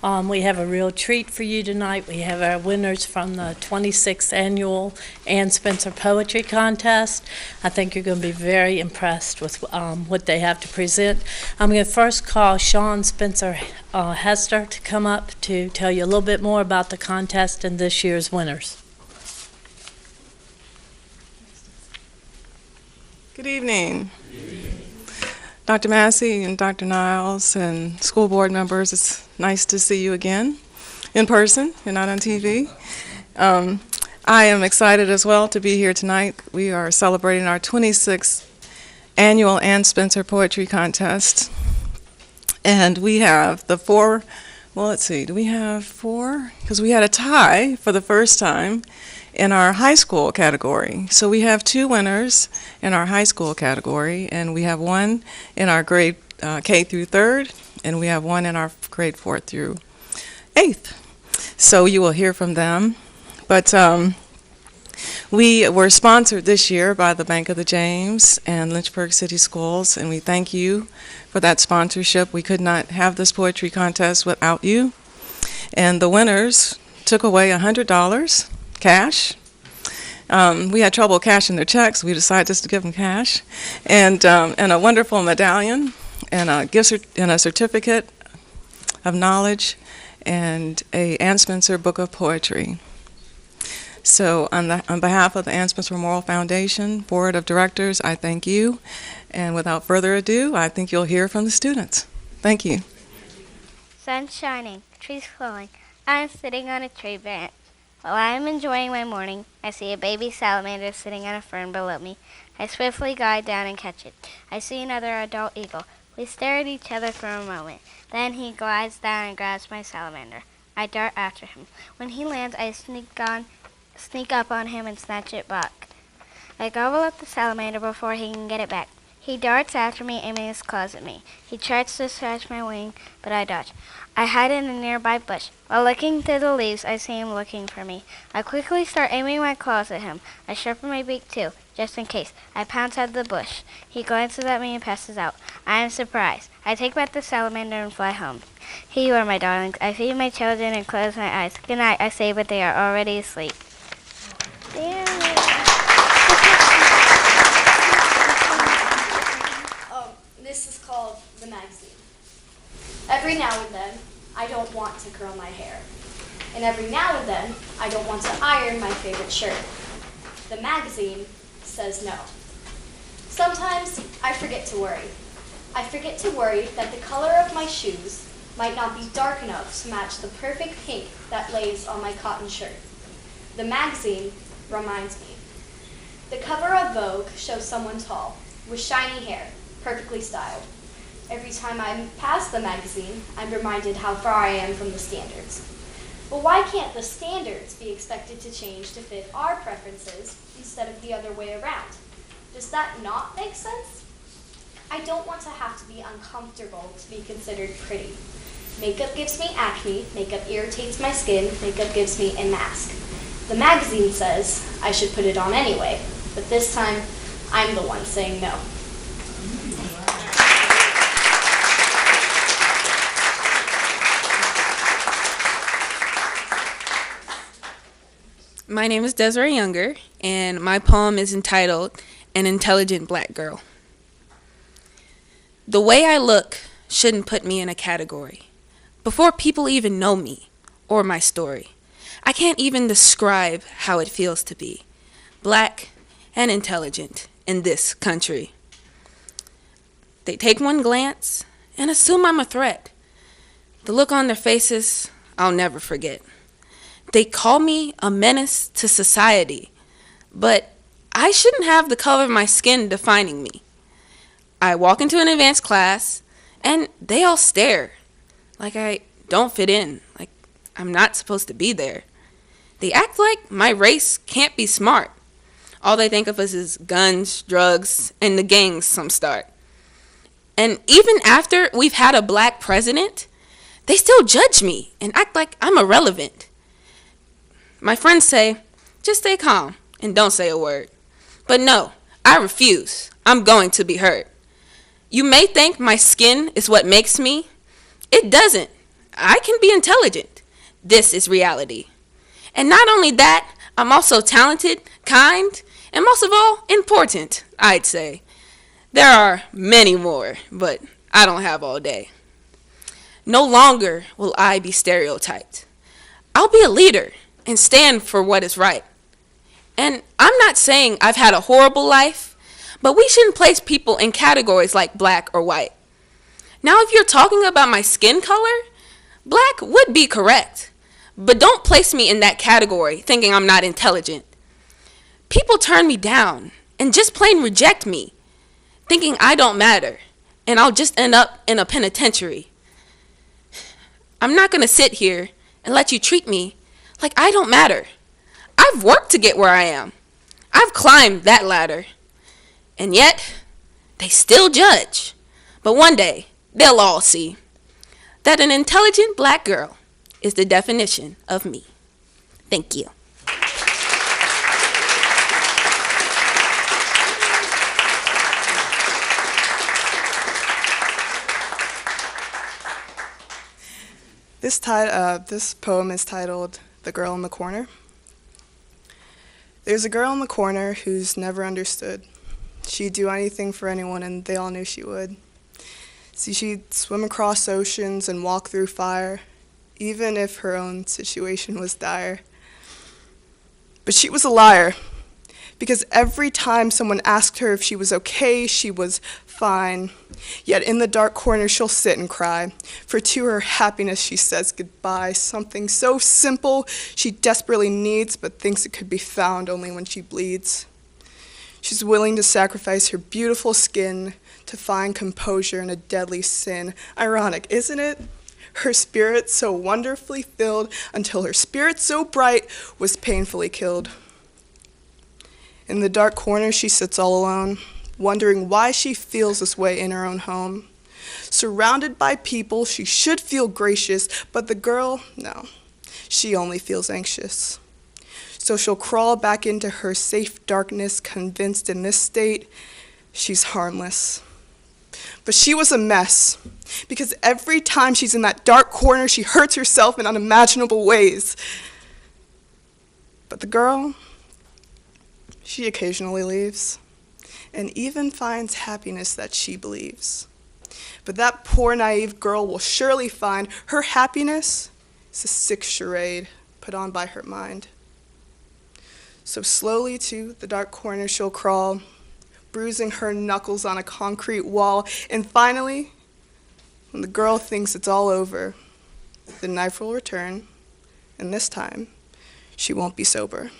We have a real treat for you tonight. We have our winners from the 26th Annual Ann Spencer Poetry Contest. I think you're going to be very impressed with what they have to present. I'm going to first call Sean Spencer Hester to come up to tell you a little bit more about the contest and this year's winners. Good evening. Dr. Massey and Dr. Niles and school board members, it's nice to see you again in person. You're not on TV. I am excited as well to be here tonight. We are celebrating our 26th annual Ann Spencer Poetry Contest. And we have the four, well, let's see, do we have four? Because we had a tie for the first time in our high school category. So we have two winners in our high school category, and we have one in our grade K through 3rd, and we have one in our grade 4th through 8th. So you will hear from them. But we were sponsored this year by the Bank of the James and Lynchburg City Schools, and we thank you for that sponsorship. We could not have this poetry contest without you. And the winners took away $100 cash. We had trouble cashing their checks. We decided just to give them cash, and a wonderful medallion, and a certificate of knowledge, and a Ann Spencer Book of Poetry. So on behalf of the Ann Spencer Memorial Foundation Board of Directors, I thank you. And without further ado, I think you'll hear from the students. Thank you. Sun shining, trees glowing. I am sitting on a tree branch. While I am enjoying my morning, I see a baby salamander sitting on a fern below me. I swiftly glide down and catch it. I see another adult eagle. We stare at each other for a moment. Then he glides down and grabs my salamander. I dart after him. When he lands, I sneak up on him and snatch it back. I gobble up the salamander before he can get it back. He darts after me, aiming his claws at me. He tries to scratch my wing, but I dodge. I hide in a nearby bush. While looking through the leaves, I see him looking for me. I quickly start aiming my claws at him. I sharpen my beak too, just in case. I pounce out of the bush. He glances at me and passes out. I am surprised. I take back the salamander and fly home. Here you are, my darlings. I feed my children and close my eyes. Good night, I say, but they are already asleep. Damn it. This is called the magazine. Every now and then, I don't want to curl my hair. And every now and then, I don't want to iron my favorite shirt. The magazine says no. Sometimes, I forget to worry. I forget to worry that the color of my shoes might not be dark enough to match the perfect pink that lays on my cotton shirt. The magazine reminds me. The cover of Vogue shows someone tall, with shiny hair, perfectly styled. Every time I pass the magazine, I'm reminded how far I am from the standards. But why can't the standards be expected to change to fit our preferences instead of the other way around? Does that not make sense? I don't want to have to be uncomfortable to be considered pretty. Makeup gives me acne, makeup irritates my skin, makeup gives me a mask. The magazine says I should put it on anyway, but this time I'm the one saying no. My name is Desiree Younger, and my poem is entitled An Intelligent Black Girl. The way I look shouldn't put me in a category. Before people even know me or my story, I can't even describe how it feels to be black and intelligent in this country. They take one glance and assume I'm a threat. The look on their faces, I'll never forget. They call me a menace to society, but I shouldn't have the color of my skin defining me. I walk into an advanced class, and they all stare, like I don't fit in, like I'm not supposed to be there. They act like my race can't be smart. All they think of us is guns, drugs, and the gangs some start. And even after we've had a black president, they still judge me and act like I'm irrelevant. My friends say, just stay calm and don't say a word. But no, I refuse. I'm going to be heard. You may think my skin is what makes me. It doesn't. I can be intelligent. This is reality. And not only that, I'm also talented, kind, and most of all, important, I'd say. There are many more, but I don't have all day. No longer will I be stereotyped. I'll be a leader and stand for what is right. And I'm not saying I've had a horrible life, but we shouldn't place people in categories like black or white. Now, if you're talking about my skin color, black would be correct. But don't place me in that category thinking I'm not intelligent. People turn me down and just plain reject me, thinking I don't matter, and I'll just end up in a penitentiary. I'm not going to sit here and let you treat me like I don't matter. I've worked to get where I am. I've climbed that ladder. And yet, they still judge. But one day, they'll all see that an intelligent black girl is the definition of me. Thank you. This poem is titled "The Girl in the Corner." There's a girl in the corner who's never understood. She'd do anything for anyone, and they all knew she would. See, she'd swim across oceans and walk through fire, even if her own situation was dire. But she was a liar, because every time someone asked her if she was okay, she was fine. Yet in the dark corner, she'll sit and cry, for to her happiness she says goodbye, something so simple she desperately needs, but thinks it could be found only when she bleeds. She's willing to sacrifice her beautiful skin to find composure in a deadly sin. Ironic, isn't it? Her spirit so wonderfully filled until her spirit so bright was painfully killed. In the dark corner she sits all alone, wondering why she feels this way in her own home. Surrounded by people, she should feel gracious, but the girl, no, she only feels anxious. So she'll crawl back into her safe darkness, convinced in this state she's harmless. But she was a mess, because every time she's in that dark corner, she hurts herself in unimaginable ways. But the girl, she occasionally leaves, and even finds happiness that she believes. But that poor naive girl will surely find her happiness is a sick charade put on by her mind. So slowly to the dark corner she'll crawl, bruising her knuckles on a concrete wall. And finally, when the girl thinks it's all over, the knife will return, and this time, she won't be sober.